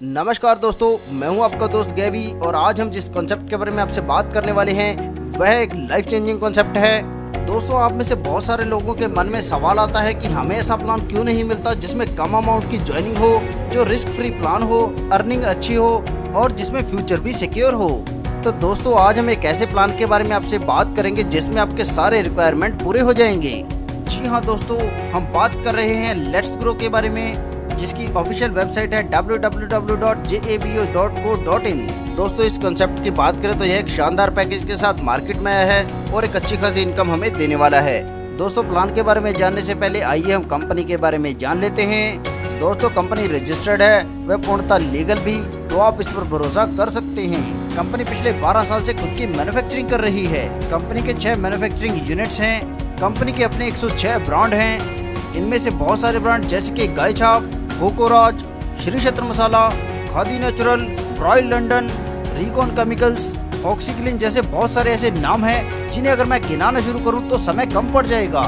नमस्कार दोस्तों, मैं हूं आपका दोस्त गैवी और आज हम जिस कॉन्सेप्ट के बारे में आपसे बात करने वाले हैं वह एक लाइफ चेंजिंग कॉन्सेप्ट है। दोस्तों, आप में से बहुत सारे लोगों के मन में सवाल आता है कि हमें ऐसा प्लान क्यों नहीं मिलता जिसमें कम अमाउंट की ज्वाइनिंग हो, जो रिस्क फ्री प्लान हो, अर्निंग अच्छी हो और जिसमें फ्यूचर भी सिक्योर हो। तो दोस्तों, आज हम एक ऐसे प्लान के बारे में आपसे बात करेंगे जिसमें आपके सारे रिक्वायरमेंट पूरे हो जाएंगे। जी हाँ दोस्तों, हम बात कर रहे हैं लेट्स ग्रो के बारे में, जिसकी ऑफिशियल वेबसाइट है www.jabo.co.in। दोस्तों, इस कंसेप्ट की बात करें तो यह एक शानदार पैकेज के साथ मार्केट में आया है और एक अच्छी खासी इनकम हमें देने वाला है। दोस्तों, प्लान के बारे में जानने से पहले आइए हम कंपनी के बारे में जान लेते हैं। दोस्तों, कंपनी रजिस्टर्ड है, वह पूर्णतः लीगल भी, तो आप इस पर भरोसा कर सकते हैं। कंपनी पिछले 12 साल से खुद की मैन्युफैक्चरिंग कर रही है। कंपनी के 6 मैन्युफैक्चरिंग यूनिट्स हैं। कंपनी के अपने 106 ब्रांड हैं। इनमें से बहुत सारे ब्रांड जैसे कि गाय छाप, Kokoraj, Shri Kshetra masala, Khadi natural, royal London, recon chemicals, OxiClean जैसे बहुत सारे ऐसे नाम हैं जिन्हें अगर मैं गिनाना शुरू करूं तो समय कम पड़ जाएगा।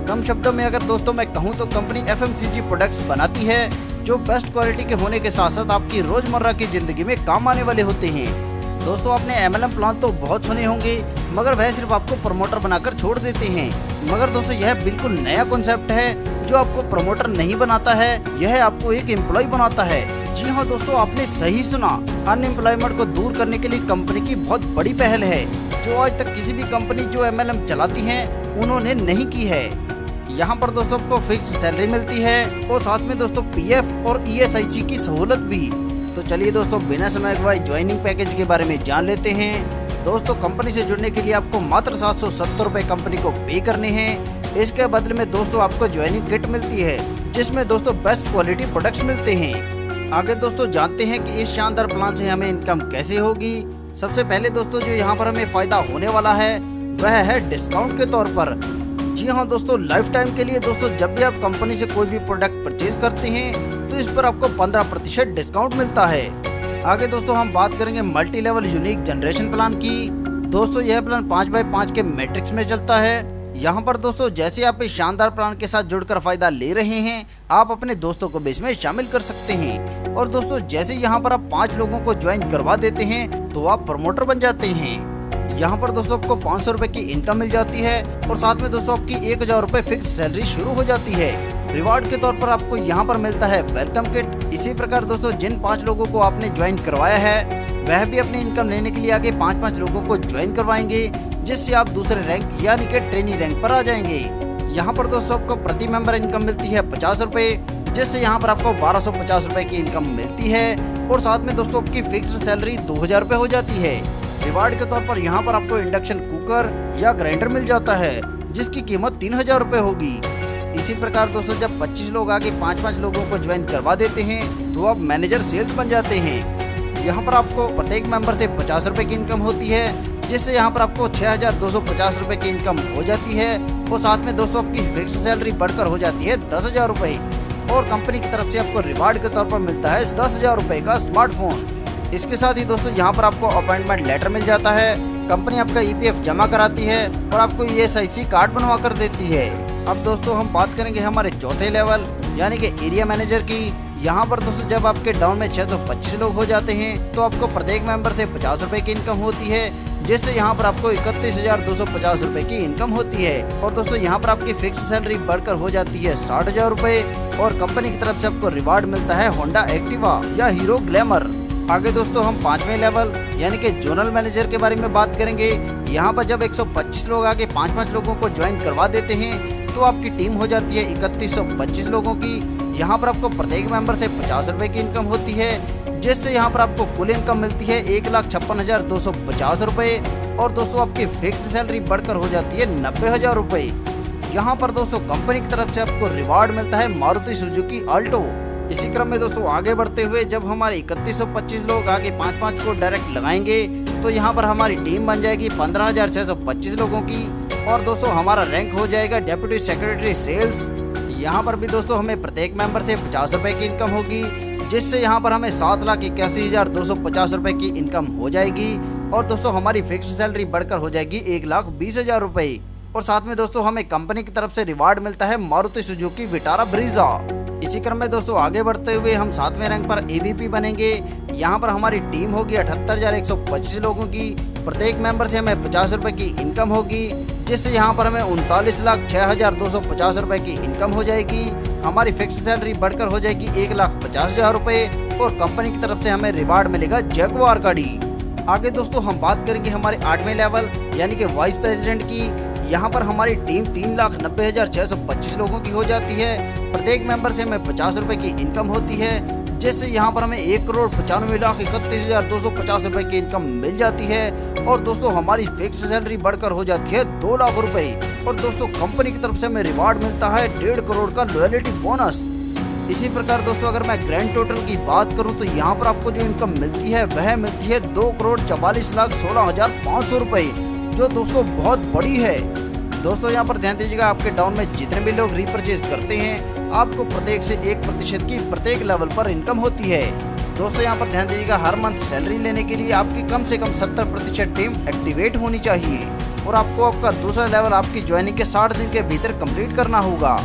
कम शब्दों में अगर दोस्तों मैं कहूं तो कंपनी FMCG प्रोडक्ट्स बनाती है जो बेस्ट क्वालिटी के होने के साथ साथ आपकी रोजमर्रा की जिंदगी में काम आने वाले होते हैं। दोस्तों, आपने MLM प्लान तो बहुत सुने होंगे मगर वह सिर्फ आपको प्रमोटर बनाकर छोड़ देते हैं। मगर दोस्तों, यह बिल्कुल नया कॉन्सेप्ट है जो आपको प्रमोटर नहीं बनाता है, यह आपको एक एम्प्लॉय बनाता है। जी हाँ दोस्तों, आपने सही सुना। अनएम्प्लॉयमेंट को दूर करने के लिए कंपनी की बहुत बड़ी पहल है जो आज तक किसी भी कंपनी जो MLM चलाती है उन्होंने नहीं की है। यहाँ पर दोस्तों आपको फिक्स सैलरी मिलती है और साथ में दोस्तों PF और ESIC की सहूलत भी। तो चलिए दोस्तों, बिना समय गवाए ज्वाइनिंग पैकेज के बारे में जान लेते हैं। दोस्तों, कंपनी से जुड़ने के लिए आपको मात्र 770 रुपए कंपनी को पे करने हैं। इसके बदले में दोस्तों आपको ज्वाइनिंग किट मिलती है जिसमें दोस्तों बेस्ट क्वालिटी प्रोडक्ट्स मिलते हैं। आगे दोस्तों जानते हैं कि इस शानदार प्लान से हमें इनकम कैसे होगी। सबसे पहले दोस्तों जो यहाँ पर हमें फायदा होने वाला है वह है डिस्काउंट के तौर पर। जी हाँ दोस्तों, लाइफ टाइम के लिए दोस्तों जब भी आप कंपनी से कोई भी प्रोडक्ट परचेज करते हैं तो इस पर आपको 15% डिस्काउंट मिलता है। आगे दोस्तों हम बात करेंगे multi level unique generation plan की। दोस्तों, यह प्लान 5x5 के मैट्रिक्स में चलता है। यहाँ पर दोस्तों जैसे आप इस शानदार प्लान के साथ जुड़कर फायदा ले रहे हैं, आप अपने दोस्तों को भी इसमें शामिल कर सकते हैं। और दोस्तों जैसे यहाँ पर आप 5 लोगों को ज्वाइन करवा देते हैं तो आप प्रमोटर बन जाते हैं। यहाँ पर दोस्तों आपको 500 रुपए की इनकम मिल जाती है और साथ में दोस्तों आपकी 1000 रुपए फिक्स सैलरी शुरू हो जाती है। रिवार्ड के तौर पर आपको यहाँ पर मिलता है वेलकम किट। इसी प्रकार दोस्तों जिन 5 लोगों को आपने ज्वाइन करवाया है वह भी अपनी इनकम लेने के लिए आगे 5-5 लोगों को ज्वाइन करवाएंगे, जिससे आप दूसरे रैंक यानी कि ट्रेनी रैंक पर आ जाएंगे। यहाँ पर दोस्तों आपको प्रति मेंबर इनकम मिलती है 50 रुपए, जिससे यहाँ पर आपको 1250 रुपए की इनकम मिलती है और साथ में दोस्तों आपकी फिक्स्ड सैलरी 2000 रुपए हो जाती है। रिवार्ड के तौर पर यहाँ पर आपको इंडक्शन कुकर या ग्राइंडर मिल जाता है जिसकी कीमत 3000 रुपए होगी। इसी प्रकार दोस्तों जब 25 लोग आगे 5-5 लोगों को ज्वाइन करवा देते हैं तो आप मैनेजर सेल्स बन जाते हैं। यहाँ पर आपको प्रत्येक मेंबर से 50 रुपए की इनकम होती है, जिससे यहाँ पर आपको 6250 रुपए की इनकम हो जाती है और साथ में दोस्तों आपकी फिक्स्ड सैलरी बढ़कर हो जाती है 10,000 रुपए और कंपनी की तरफ से आपको रिवार्ड के तौर पर मिलता है 10,000 रुपए का स्मार्टफोन। इसके साथ ही दोस्तों यहाँ पर आपको अपॉइंटमेंट लेटर मिल जाता है। कंपनी आपका EPF जमा कराती है और आपको ESIC कार्ड बनवा कर देती है। अब दोस्तों हम बात करेंगे हमारे चौथे लेवल यानी कि एरिया मैनेजर की। यहाँ पर दोस्तों जब आपके डाउन में 625 लोग हो जाते हैं तो आपको प्रत्येक मेंबर से 50 रुपए की इनकम होती है, जिससे यहाँ पर आपको 31,250 रुपए की इनकम होती है। और दोस्तों यहाँ पर आपकी फिक्स सैलरी बढ़कर हो जाती है 60,000 रुपए और कंपनी की तरफ से आपको रिवार्ड मिलता है होंडा एक्टिवा या हीरो ग्लैमर। आगे दोस्तों हम 5वें लेवल यानी कि जोनल मैनेजर के बारे में बात करेंगे। यहाँ पर जब 125 लोग आगे 5-5 लोगों को ज्वाइन करवा देते हैं तो आपकी टीम हो जाती है 3125 लोगों की। यहाँ पर आपको प्रत्येक मेंबर से 50 रुपए की इनकम होती है, जिससे यहाँ पर आपको कुल इनकम मिलती है 1,56,250 रुपए और दोस्तों आपकी फिक्स्ड सैलरी बढ़कर हो जाती है 90,000 रुपए। यहाँ पर दोस्तों कंपनी की तरफ से आपको रिवार्ड मिलता है मारुति सुजुकी अल्टो। इसी क्रम में दोस्तों आगे बढ़ते हुए जब हमारे 3125 लोग आगे 5-5 को डायरेक्ट लगाएंगे तो यहाँ पर हमारी टीम बन जाएगी 15,625 लोगों की और दोस्तों हमारा रैंक हो जाएगा डेप्यूटी सेक्रेटरी सेल्स। यहाँ पर भी दोस्तों हमें प्रत्येक मेंबर से 50 रुपए की इनकम होगी, जिससे यहाँ पर हमें 7,81,250 रुपए की इनकम हो जाएगी और दोस्तों हमारी फिक्स्ड सैलरी बढ़कर हो जाएगी 1,20,000 रुपए। और साथ में दोस्तों हमें कंपनी की तरफ से रिवार्ड मिलता है मारुति सुजुकी विटारा ब्रीजा। इसी क्रम में दोस्तों आगे बढ़ते हुए हम 7वें रैंक पर एवीपी बनेंगे। यहाँ पर हमारी टीम होगी 78,125 लोगों की। प्रत्येक मेंबर से हमें 50 रुपए की इनकम होगी, जिससे यहाँ पर हमें 39,06,250 रुपए की इनकम हो जाएगी। हमारी फिक्स्ड सैलरी बढ़कर हो जाएगी 1,50,000 रुपए और कंपनी की तरफ से हमें रिवार्ड मिलेगा जगुआर गाड़ी। आगे दोस्तों हम बात करेंगे हमारे 8वें लेवल यानी कि वाइस प्रेसिडेंट की। यहाँ पर हमारी टीम 3,90,625 लोगों की हो जाती है। प्रत्येक मेंबर से हमें 50 रुपए की इनकम होती है, जिससे यहाँ पर हमें 1,95,31,250 रुपए की इनकम मिल जाती है। और दोस्तों हमारी फिक्स्ड सैलरी बढ़कर हो जाती है 2 लाख रुपए। और दोस्तों कंपनी की तरफ से हमें रिवार्ड मिलता है 1.5 करोड़ का लॉयल्टी बोनस। इसी प्रकार दोस्तों अगर मैं ग्रैंड टोटल की बात करूं तो यहाँ पर आपको जो इनकम मिलती है वह मिलती है 2,44,16,500 रुपए, जो दोस्तों बहुत बड़ी है। दोस्तों यहाँ पर ध्यान दीजिएगा, आपके डाउन में जितने भी लोग रीपरचेज करते हैं आपको प्रत्येक से 1% की प्रत्येक लेवल पर इनकम होती है। दोस्तों यहाँ पर ध्यान दीजिएगा, हर मंथ सैलरी लेने के लिए आपकी कम से कम 70% टीम एक्टिवेट होनी चाहिए और आपको आपका दूसरा लेवल आपकी ज्वाइनिंग के 60 दिन के भीतर कंप्लीट करना होगा।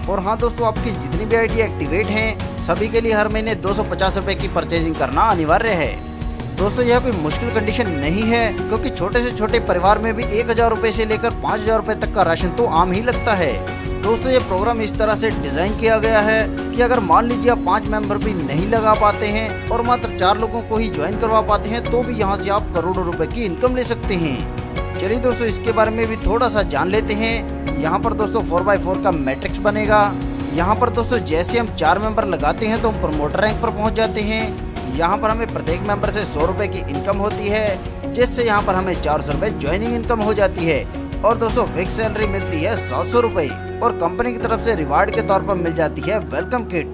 और हाँ दोस्तों, आपकी जितनी भी आईडी एक्टिवेट हैं सभी के लिए हर महीने 250 रुपए की परचेजिंग करना अनिवार्य है। दोस्तों यह कोई मुश्किल कंडीशन नहीं है, क्योंकि छोटे से छोटे परिवार में भी 1,000 रुपए से लेकर 5,000 रुपए तक का राशन तो आम ही लगता है। दोस्तों ये प्रोग्राम इस तरह से डिजाइन किया गया है कि अगर मान लीजिए आप 5 मेंबर भी नहीं लगा पाते हैं और मात्र 4 लोगों को ही ज्वाइन करवा पाते हैं तो भी यहाँ से आप करोड़ों रुपए की इनकम ले सकते हैं। चलिए दोस्तों इसके बारे में भी थोड़ा सा जान लेते हैं। यहाँ पर दोस्तों 4x4 का मैट्रिक्स बनेगा। यहाँ पर दोस्तों जैसे हम 4 मेंबर लगाते हैं तो हम प्रमोटर रैंक पर पहुँच जाते हैं। यहाँ पर हमें प्रत्येक मेंबर से 100 रुपए की इनकम होती है, जिससे यहाँ पर हमें 400 रुपए ज्वाइनिंग इनकम हो जाती है। और दोस्तों फिक्स सैलरी मिलती है 700 रुपए और कंपनी की तरफ से रिवार्ड के तौर पर मिल जाती है वेलकम किट।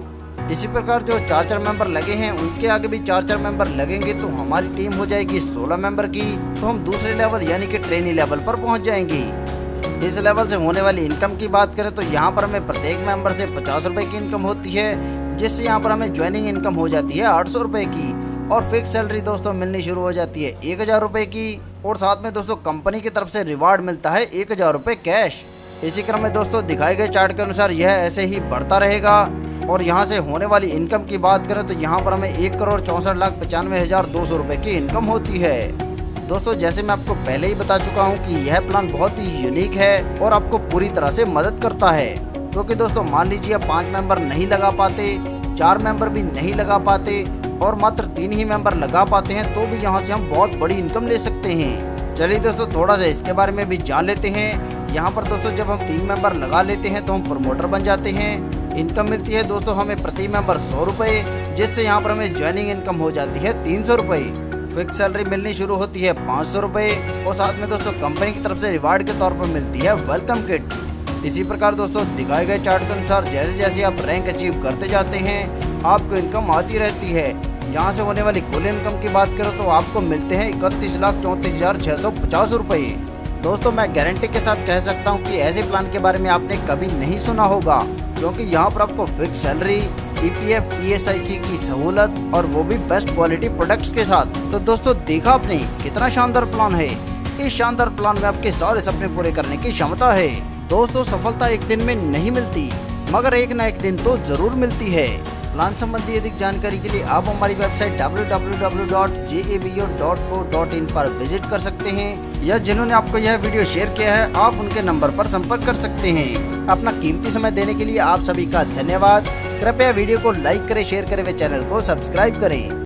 इसी प्रकार जो 4 मेंबर लगे हैं उनके आगे भी 4 मेंबर लगेंगे तो हमारी टीम हो जाएगी 16 मेंबर की। तो हम दूसरे लेवल यानी कि ट्रेनी लेवल पर पहुँच जाएंगे। इस लेवल से होने वाली इनकम की बात करें तो यहाँ पर हमें प्रत्येक मेंबर से 50 रुपए की इनकम होती है, जिससे यहाँ पर हमें ज्वाइनिंग इनकम हो जाती है 800 रुपए की। और फिक्स सैलरी दोस्तों मिलनी शुरू हो जाती है 1,000 रुपए की। और साथ में दोस्तों कंपनी की तरफ से रिवार्ड मिलता है 1,000 रुपए कैश। इसी क्रम में दोस्तों दिखाए गए चार्ट के अनुसार यह ऐसे ही बढ़ता रहेगा। और यहाँ से होने वाली इनकम की बात करें तो यहाँ पर हमें 1,64,95,200 रुपए की इनकम होती है। दोस्तों जैसे मैं आपको पहले ही बता चुका हूँ कि यह प्लान बहुत ही यूनिक है और आपको पूरी तरह से मदद करता है। क्योंकि दोस्तों मान लीजिए आप 5 मेंबर नहीं लगा पाते, 4 मेंबर भी नहीं लगा पाते और मात्र 3 ही मेंबर लगा पाते हैं तो भी यहाँ से हम बहुत बड़ी इनकम ले सकते हैं। चलिए दोस्तों थोड़ा सा इसके बारे में भी जान लेते हैं। यहाँ पर दोस्तों जब हम 3 मेंबर लगा लेते हैं तो हम प्रमोटर बन जाते हैं। इनकम मिलती है दोस्तों हमें प्रति मेंबर 100 रुपए, जिससे यहाँ पर हमें ज्वाइनिंग इनकम हो जाती है 300 रुपए। फिक्स सैलरी मिलनी शुरू होती है 500 रुपए और साथ में दोस्तों कंपनी की तरफ से रिवार्ड के तौर पर मिलती है वेलकम किट। इसी प्रकार दोस्तों दिखाए गए चार्ट के अनुसार जैसे जैसे आप रैंक अचीव करते जाते हैं आपको इनकम आती रहती है। यहाँ से होने वाली कुल इनकम की बात करें तो आपको मिलते हैं 31,34,650 रुपए। दोस्तों मैं गारंटी के साथ कह सकता हूँ कि ऐसे प्लान के बारे में आपने कभी नहीं सुना होगा, क्योंकि यहाँ पर आपको फिक्स सैलरी, EPF, ESIC की सहूलत और वो भी बेस्ट क्वालिटी प्रोडक्ट्स के साथ। तो दोस्तों देखा आपने कितना शानदार प्लान है। इस शानदार प्लान में आपके सारे सपने पूरे करने की क्षमता है। दोस्तों सफलता एक दिन में नहीं मिलती, मगर एक न एक दिन तो जरूर मिलती है। प्लान संबंधी अधिक जानकारी के लिए आप हमारी वेबसाइट www.jabo.co.in पर विजिट कर सकते हैं या जिन्होंने आपको यह वीडियो शेयर किया है आप उनके नंबर पर संपर्क कर सकते हैं। अपना कीमती समय देने के लिए आप सभी का धन्यवाद। कृपया वीडियो को लाइक करें, शेयर करें व चैनल को सब्सक्राइब करें।